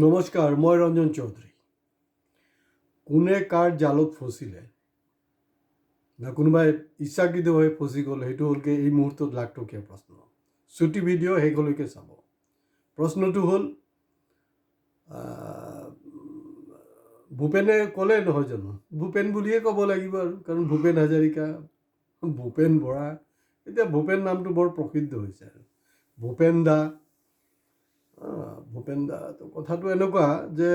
নমস্কাৰ, মই ৰঞ্জন চৌধুৰী। কোনে কাৰ জালত ফচিলে না কোনোবাই ইচ্ছাকৃতভাৱে ফচি গ'ল, সেইটো হ'লগৈ এই মুহূৰ্তত লাখটকীয়া প্ৰশ্ন। ছুটি ভিডিঅ' শেষলৈকে চাব। প্ৰশ্নটো হ'ল, ভূপেনে ক'লে নহয় জানো, ভূপেন বুলিয়ে ক'ব লাগিব আৰু, কাৰণ ভূপেন হাজৰিকা, ভূপেন বৰা, এতিয়া ভূপেন নামটো বৰ প্ৰসিদ্ধ হৈছে আৰু ভূপেন দা। ভূপেন দা কথাটো এনেকুৱা যে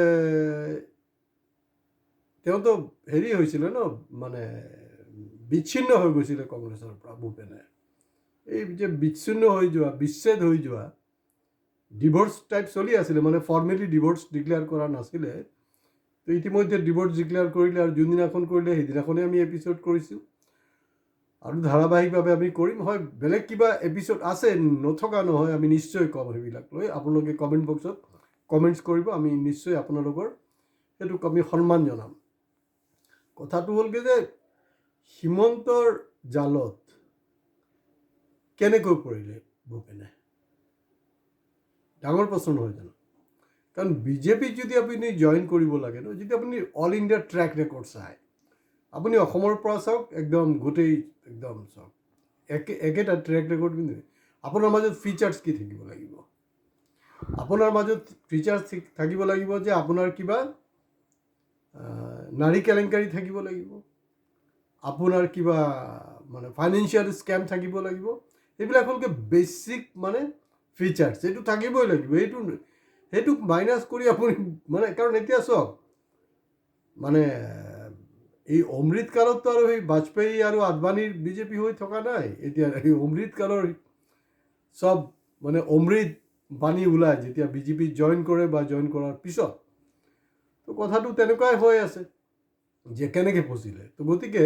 তেওঁতো হেৰি হৈছিলে ন, মানে বিচ্ছিন্ন হৈ গৈছিলে কংগ্ৰেছৰ পৰা ভূপেনে। এই যে বিচ্ছিন্ন হৈ যোৱা, বিচ্ছেদ হৈ যোৱা, ডিভোৰ্চ টাইপ চলি আছিলে, মানে ফৰ্মেলি ডিভোৰ্চ ডিক্লেয়াৰ কৰা নাছিলে। তো ইতিমধ্যে ডিভোৰ্চ ডিক্লেয়াৰ কৰিলে, আৰু যোনদিনাখন কৰিলে সেইদিনাখনেই আমি এপিছ'ড কৰিছোঁ, আৰু ধাৰাবাহিকভাৱে আমি কৰিম। হয়, বেলেগ কিবা এপিছ'ড আছে, নথকা নহয়, আমি নিশ্চয় ক'ম সেইবিলাক লৈ। আপোনালোকে কমেণ্ট বক্সত কমেণ্টছ কৰিব, আমি নিশ্চয় আপোনালোকৰ সেইটোক আমি সন্মান জনাম। কথাটো হ'লগৈ যে হিমন্তৰ জালত কেনেকৈ পৰিলে ভূপেনে, ডাঙৰ প্ৰশ্ন নহয় জানো? কাৰণ বিজেপিত যদি আপুনি জইন কৰিব লাগে ন, যদি আপুনি অল ইণ্ডিয়া ট্ৰেক ৰেকৰ্ড চায়, আপুনি অসমৰ পৰা চাওক, একদম গোটেই একদম চাওক, একেটা ট্ৰেক ৰেকৰ্ড। কিন্তু আপোনাৰ মাজত ফিচাৰ্ছ কি থাকিব লাগিব? আপোনাৰ মাজত ফিচাৰ্ছ থাকিব লাগিব যে আপোনাৰ কিবা নাৰী কেলেংকাৰী থাকিব লাগিব, আপোনাৰ কিবা মানে ফাইনেন্সিয়েল স্কেম থাকিব লাগিব। সেইবিলাক হ'লগৈ বেছিক মানে ফিচাৰ্ছ, সেইটো থাকিবই লাগিব। সেইটোক মাইনাছ কৰি আপুনি মানে, কাৰণ এতিয়া চাওক, মানে এই অমৃতকালততো আৰু সেই বাজপেয়ী আৰু আদবানীৰ বিজেপি হৈ থকা নাই। এতিয়া এই অমৃতকালৰ চব মানে অমৃত বাণী ওলায় যেতিয়া বিজেপি জইন কৰে বা জইন কৰাৰ পিছত। তো কথাটো তেনেকুৱাই হৈ আছে যে কেনেকৈ ফচিলে। তো গতিকে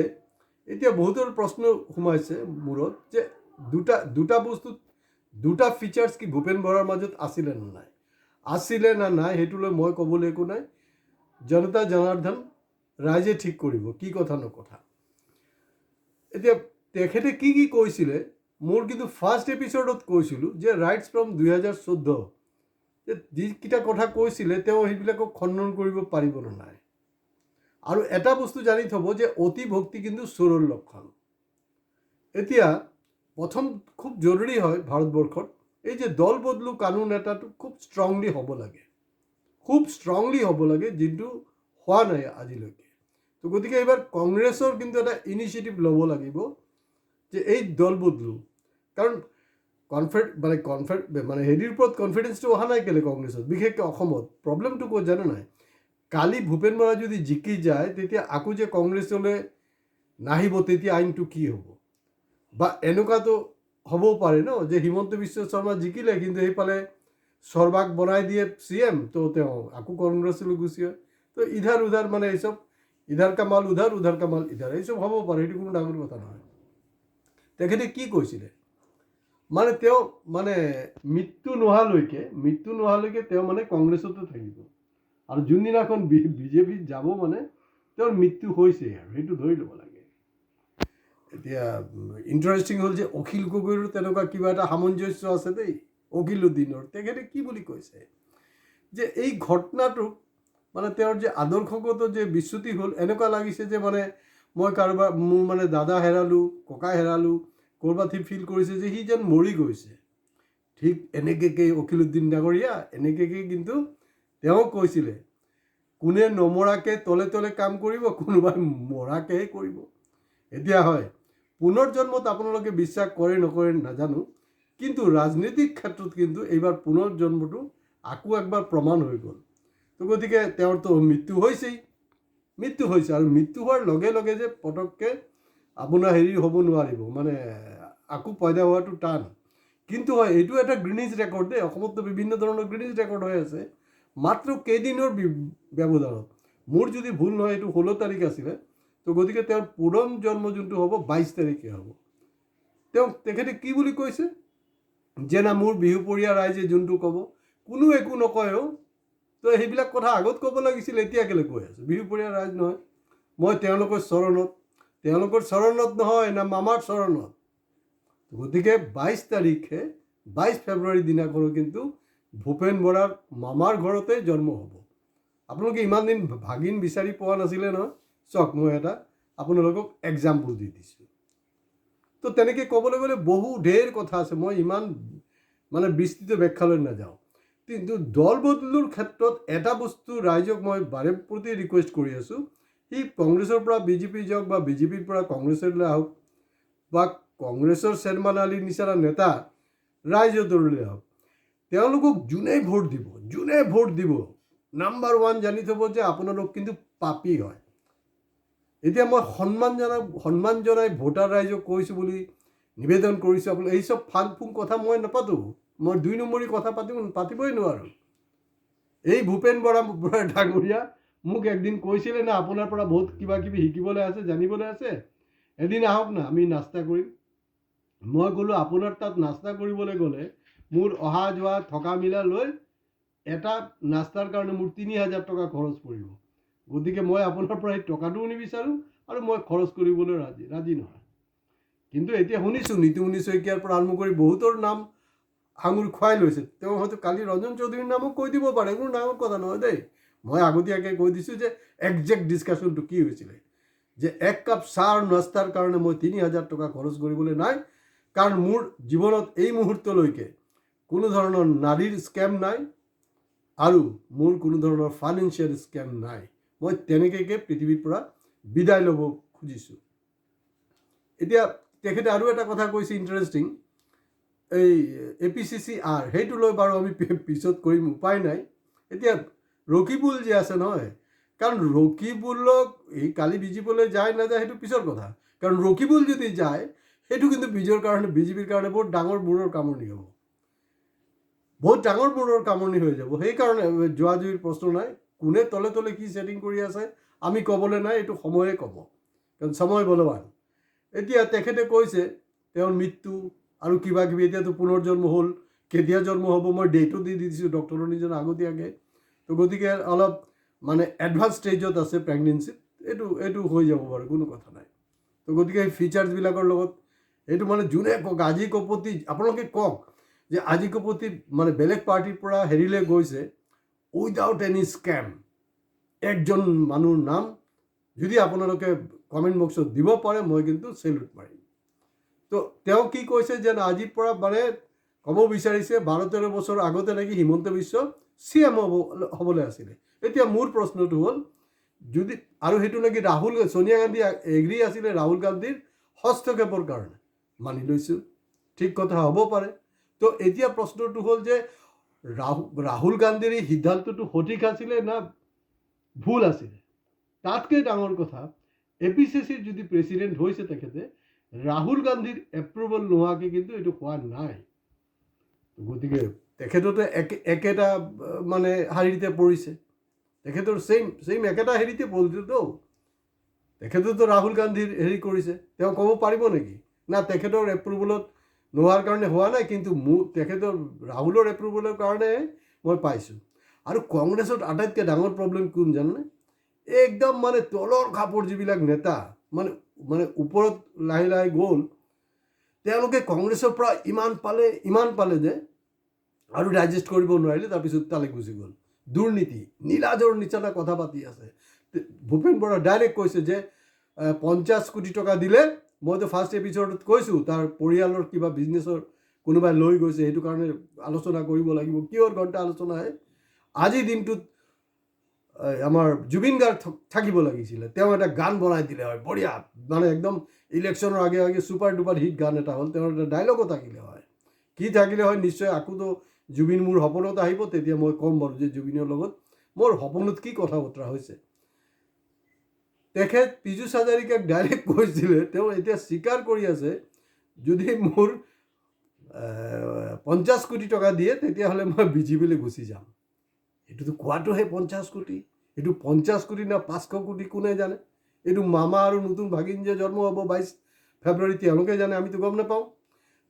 এতিয়া বহুতৰ প্ৰশ্ন সোমাইছে মূৰত যে দুটা বস্তুত দুটা ফিচাৰ্ছ কি ভূপেন বৰাৰ মাজত আছিলে নে নাই? আছিলে না নাই সেইটোলৈ মই ক'বলৈ একো নাই। জনতা জনাৰ্দন, ৰাইজে ঠিক কৰিব কি কথা নকথা। এতিয়া তেখেতে কি কি কৈছিলে, মোৰ কিন্তু ফাৰ্ষ্ট এপিছ'ডত কৈছিলোঁ যে ৰাইটছ ফ্ৰম 2014, যে যিকেইটা কথা কৈছিলে তেওঁ সেইবিলাকক খণ্ডন কৰিব পাৰিব নে নাই। আৰু এটা বস্তু জানি থ'ব যে অতি ভক্তি কিন্তু চোৰৰ লক্ষণ। এতিয়া প্ৰথম খুব জৰুৰী হয় ভাৰতবৰ্ষত এই যে দল বদলু কানুন এটাটো খুব ষ্ট্ৰংলি হ'ব লাগে, খুব ষ্ট্ৰংলি হ'ব লাগে, যিটো হোৱা নাই আজিলৈকে। তো গতিকে এইবাৰ কংগ্ৰেছৰ কিন্তু এটা ইনিচিয়েটিভ ল'ব লাগিব যে এই দল বদলু, কাৰণ মানে হেৰিৰ ওপৰত কনফিডেন্সটো অহা নাই কেলৈ কংগ্ৰেছত, বিশেষকৈ অসমত। প্ৰব্লেমটো ক'ত জানে নাই? কালি ভূপেন বৰা যদি জিকি যায়, তেতিয়া আকৌ যে কংগ্ৰেছলৈ নাহিব, তেতিয়া আইনটো কি হ'ব? বা এনেকুৱাতো হ'বও পাৰে ন যে হিমন্ত বিশ্ব শৰ্মা জিকিলে, কিন্তু সেইফালে সৰ্বাক বনাই দিয়ে CM, তো তেওঁ আকৌ কংগ্ৰেছলৈ গুচি হয়। তো ইধাৰ উধাৰ মানে এইসব, ইধাৰ কা মাল উধাৰ, উধাৰ কা মাল ইধাৰ, এইসব হ'ব পাৰে। সেইটো কোনো ডাঙৰ কথা নহয়। তেখেতে কি কৈছিলে, মানে তেওঁ মানে মৃত্যু নোহোৱালৈকে তেওঁ মানে কংগ্ৰেছতে থাকিব, আৰু যোনদিনাখন বিজেপিত যাব মানে তেওঁৰ মৃত্যু হৈছেই, আৰু সেইটো ধৰি ল'ব লাগে। এতিয়া ইণ্টাৰেষ্টিং হ'ল যে অখিল গগৈৰো তেনেকুৱা কিবা এটা সামঞ্জস্য আছে দেই। অখিলুদ্দিনৰ তেখেতে কি বুলি কৈছে যে এই ঘটনাটোক মানে তেওঁৰ যে আদৰ্শগত যে বিচ্যুতি হ'ল, এনেকুৱা লাগিছে যে মানে মই কাৰোবাৰ, মোৰ মানে দাদা হেৰালোঁ, ককা হেৰালোঁ, ক'ৰবাত সি ফিল কৰিছে যে সি যেন মৰি গৈছে। ঠিক এনেকৈ অখিলুদ্দিন ডাঙৰীয়া এনেকৈ কিন্তু তেওঁ কৈছিলে, কোনে নমৰাকে তলে তলে কাম কৰিব, কোনোবাই মৰাকেহে কৰিব। এতিয়া হয়, পুনৰ্জন্মত আপোনালোকে বিশ্বাস কৰে নকৰে নাজানো, কিন্তু ৰাজনৈতিক ক্ষেত্ৰত কিন্তু এইবাৰ পুনৰ্জন্মটো আকৌ একবাৰ প্ৰমাণ হৈ গ'ল। তো গতিকে তেওঁৰতো মৃত্যু হৈছে, আৰু মৃত্যু হোৱাৰ লগে লগে যে পটককৈ আপোনাৰ হেৰি হ'ব নোৱাৰিব, মানে আকৌ পয়দা হোৱাটো টান। কিন্তু হয়, এইটো এটা গ্ৰীনিজ ৰেকৰ্ড দেই। অসমততো বিভিন্ন ধৰণৰ গ্ৰীনিজ ৰেকৰ্ড হৈ আছে মাত্ৰ কেইদিনৰ ব্যৱধানত। মোৰ যদি ভুল নহয়, এইটো 16 তাৰিখ আছিলে। তো গতিকে তেওঁৰ পুনৰ্জন্ম যোনটো হ'ব 22 তাৰিখে হ'ব। তেখেতে কি বুলি কৈছে যে না মোৰ বিহুপৰীয়া ৰাইজে যোনটো ক'ব, কোনো একো নকয়ও। তো সেইবিলাক কথা আগত ক'ব লাগিছিল, এতিয়া কেলৈ কৈ আছোঁ? বিহুপৰীয়া ৰাইজ নহয়, মই তেওঁলোকৰ চৰণত নহয় না মামাৰ চৰণত। গতিকে 22 তাৰিখে, 22 ফেব্ৰুৱাৰী দিনাখনো কিন্তু ভূপেন বৰাৰ মামাৰ ঘৰতে জন্ম হ'ব। আপোনালোকে ইমান দিন ভাগিন বিচাৰি পোৱা নাছিলে নহয়। চাওক, মই এটা আপোনালোকক এক্সাম্পল দি দিছোঁ। তো তেনেকৈ ক'বলৈ গ'লে বহু ঢেৰ কথা আছে, মই ইমান মানে বিস্তৃত ব্যাখ্যালৈ নাযাওঁ। কিন্তু দল বদলুৰ ক্ষেত্ৰত এটা বস্তু ৰাইজক মই বাৰে প্ৰতি ৰিকুৱেষ্ট কৰি আছোঁ, সি কংগ্ৰেছৰ পৰা বিজেপি যাওক বা বিজেপিৰ পৰা কংগ্ৰেছলৈ আহক বা কংগ্ৰেছৰ শ্বেৰমান আলীৰ নিচিনা নেতা ৰাইজৰ দললৈ আহক, তেওঁলোকক যোনে ভোট দিব নাম্বাৰ 1 জানি থ'ব যে আপোনালোক কিন্তু পাপী হয়। এতিয়া মই সন্মান জনাই ভোটাৰ ৰাইজক কৈছোঁ বুলি নিবেদন কৰিছোঁ। আপোনালোক এই চব ফাং ফুং কথা মই নাপাতোঁ, মই 2 নম্বৰী কথা পাতিবই নোৱাৰোঁ। এই ভূপেন বৰা ডাঙৰীয়া মোক একদিন কৈছিলে না, আপোনাৰ পৰা বহুত কিবা কিবি শিকিবলৈ আছে, জানিবলৈ আছে, এদিন আহক না, আমি নাস্তা কৰিম। মই ক'লোঁ আপোনাৰ তাত নাস্তা কৰিবলৈ গ'লে মোৰ অহা যোৱা থকা মিলা লৈ এটা নাস্তাৰ কাৰণে মোৰ 3000 টকা খৰচ পৰিব। গতিকে মই আপোনাৰ পৰা এই টকাটোও নিবিচাৰোঁ আৰু মই খৰচ কৰিবলৈ ৰাজি নহয়। কিন্তু এতিয়া শুনিছোঁ নীতিমণি শইকীয়াৰ পৰা আৰম্ভ কৰি বহুতৰ নাম আঙুৰ খুৱাই লৈছে। তেওঁ হয়তো কালি ৰঞ্জন চৌধুৰীৰ নামো কৈ দিব পাৰে, কোনো ডাঙৰ কথা নহয় দেই। মই আগতীয়াকৈ কৈ দিছোঁ যে একজেক্ট ডিছকাশ্যনটো কি হৈছিলে, যে 1 কাপ চাহ আৰু নাস্তাৰ কাৰণে মই 3000 টকা খৰচ কৰিবলৈ নাই, কাৰণ মোৰ জীৱনত এই মুহূৰ্তলৈকে কোনো ধৰণৰ নাৰীৰ স্কেম নাই আৰু মোৰ কোনো ধৰণৰ ফাইনেন্সিয়েল স্কেম নাই। মই তেনেকৈ পৃথিৱীৰ পৰা বিদায় ল'ব খুজিছোঁ। এতিয়া তেখেতে আৰু এটা কথা কৈছে ইণ্টাৰেষ্টিং, এই APCCR সেইটো লৈ বাৰু আমি পিছত কৰিম, উপায় নাই। এতিয়া ৰকিবুল যে আছে নহয়, কাৰণ ৰকিবুলক এই কালি বিজেপিলৈ যায় নাযায় সেইটো পিছৰ কথা, কাৰণ ৰকিবুল যদি যায় সেইটো কিন্তু বিজেপিৰ কাৰণে বহুত ডাঙৰ মূৰৰ কামনি হ'ব, বহুত ডাঙৰ মূৰৰ কামনি হৈ যাব। সেইকাৰণে যোৱাজুৰিৰ প্ৰশ্ন নাই, কোনে তলে তলে কি ছেটিং কৰি আছে আমি ক'বলৈ নাই, এইটো সময়ে ক'ব, কাৰণ সময় বলৱান। এতিয়া তেখেতে কৈছে তেওঁৰ মৃত্যু আৰু কিবা কিবি, এতিয়াতো পুনৰ্জন্ম হ'ল, কেতিয়া জন্ম হ'ব মই ডেটো দি দিছোঁ ডক্টৰৰ নিজন আগতীয়াকৈ। তো গতিকে অলপ মানে এডভান্স ষ্টেজত আছে প্ৰেগনেঞ্চিত, এইটো হৈ যাব বাৰু, কোনো কথা নাই। তো গতিকে এই ফিচাৰ্ছবিলাকৰ লগত এইটো মানে যোনে কওক, আজি কপতি আপোনালোকে কওক যে আজি কপতি মানে বেলেগ পাৰ্টিৰ পৰা হেৰিলৈ গৈছে উইদাউট এনি স্কেম, একজন মানুহৰ নাম যদি আপোনালোকে কমেণ্ট বক্সত দিব পাৰে মই কিন্তু চেলুট মাৰিম। তো তেওঁ কি কৈছে যে আজিৰ পৰা মানে ক'ব বিচাৰিছে 12-13 বছৰ আগতে নেকি হিমন্ত বিশ্ব CM হ'বলৈ আছিলে। এতিয়া মোৰ প্ৰশ্নটো হ'ল, যদি আৰু সেইটো নেকি সোনিয়া গান্ধী এগ্ৰী আছিলে ৰাহুল গান্ধীৰ হস্তক্ষেপৰ কাৰণে, মানি লৈছোঁ, ঠিক কথা হ'ব পাৰে। তো এতিয়া প্ৰশ্নটো হ'ল যে ৰাহুল গান্ধীৰ এই সিদ্ধান্তটো সঠিক আছিলে না ভুল আছিলে? তাতকৈ ডাঙৰ কথা, APCCৰ যদি প্ৰেচিডেণ্ট হৈছে তেখেতে, ৰাহুল গান্ধীৰ এপ্ৰুভেল নোহোৱাকৈ কিন্তু এইটো হোৱা নাই। গতিকে তেখেততে একেটা মানে শাৰীতে পৰিছে, তেখেতৰ ছেইম একেটা হেৰিতে পৰিছেতো। তেখেতেতো ৰাহুল গান্ধীৰ হেৰি কৰিছে, তেওঁ ক'ব পাৰিব নেকি না তেখেতৰ এপ্ৰুভেলত নোহোৱাৰ কাৰণে হোৱা নাই, কিন্তু তেখেতৰ ৰাহুলৰ এপ্ৰুভেলৰ কাৰণে মই পাইছোঁ। আৰু কংগ্ৰেছত আটাইতকৈ ডাঙৰ প্ৰব্লেম কোন জানেনে? একদম মানে তলৰ খাপৰ যিবিলাক নেতা মানে ওপৰত লাহে লাহে গ'ল, তেওঁলোকে কংগ্ৰেছৰ পৰা ইমান পালে যে আৰু ডাইজেষ্ট কৰিব নোৱাৰিলে, তাৰপিছত তালৈ গুচি গ'ল। দুৰ্নীতি নীলাজৰ নিচিনা কথা পাতি আছে। ভূপেন বৰা ডাইৰেক্ট কৈছে যে 50 কোটি টকা দিলে, মইতো ফাৰ্ষ্ট এপিছডত কৈছোঁ তাৰ পৰিয়ালৰ কিবা বিজনেছৰ কোনোবাই লৈ গৈছে, সেইটো কাৰণে আলোচনা কৰিব লাগিব। কিহৰ ঘণ্টা আলোচনাহে? আজিৰ দিনটোত আমাৰ জুবিন গাৰ্গ থাকিব লাগিছিলে, তেওঁ এটা গান বনাই দিলে হয় বঢ়িয়া, মানে একদম ইলেকশ্যনৰ আগে আগে ছুপাৰ ডুপাৰ হিট গান এটা হ'ল, তেওঁৰ এটা ডাইলগো থাকিলে হয়। কি থাকিলে হয়? নিশ্চয় আকৌতো জুবিন মোৰ সপোনত আহিব, তেতিয়া মই ক'ম বাৰু যে জুবিনৰ লগত মোৰ সপোনত কি কথা বতৰা হৈছে। তেখেত পীযুষ হাজাৰিকাক ডাইৰেক্ট কৈছিলে, তেওঁ এতিয়া স্বীকাৰ কৰি আছে যদি মোৰ 50 কোটি টকা দিয়ে তেতিয়াহ'লে মই বিজেপিলৈ গুচি যাম। এইটোতো কোৱাটোহে 50 কোটি, এইটো 50 কোটি না 500 কোটি কোনে জানে? এইটো মামা আৰু নতুন ভাগিন যে জন্ম হ'ব 22 ফেব্ৰুৱাৰী তেওঁলোকে জানে, আমিতো গম নাপাওঁ।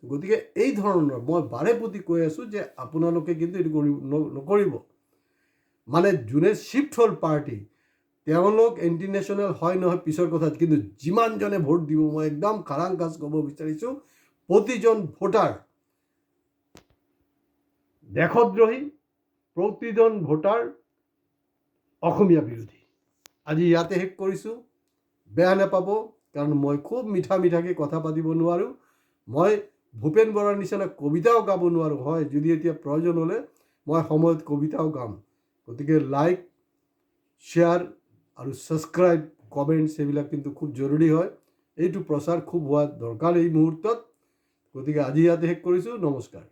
গতিকে এই ধৰণৰ মই বাৰে প্ৰতি কৈ আছোঁ যে আপোনালোকে কিন্তু এইটো নকৰিব। মানে যোনে শ্বিফ্ট হ'ল পাৰ্টি, তেওঁলোক এণ্টি নেশ্যনেল হয় নহয় পিছৰ কথাত, কিন্তু যিমানজনে ভোট দিব মই একদম খাৰাং কাজ ক'ব বিচাৰিছোঁ, প্ৰতিজন ভোটাৰ দেশদ্ৰোহী প্ৰতিজন ভোটাৰ অসমীয়া বিৰোধী। আজি ইয়াতে শেষ কৰিছোঁ, বেয়া নাপাব, কাৰণ মই খুব মিঠাকৈ কথা পাতিব নোৱাৰোঁ। মই ভূপেন বৰাৰ নিচিনা কবিতাও গাব নোৱাৰোঁ। হয়, যদি এতিয়া প্ৰয়োজন হ'লে মই সময়ত কবিতাও গাম। গতিকে লাইক, শ্বেয়াৰ আৰু ছাবস্ক্ৰাইব, কমেণ্টছ এইবিলাক কিন্তু খুব জৰুৰী হয়। এইটো প্ৰচাৰ খুব হোৱা দৰকাৰ এই মুহূৰ্তত। গতিকে আজি ইয়াতে শেষ কৰিছোঁ। নমস্কাৰ।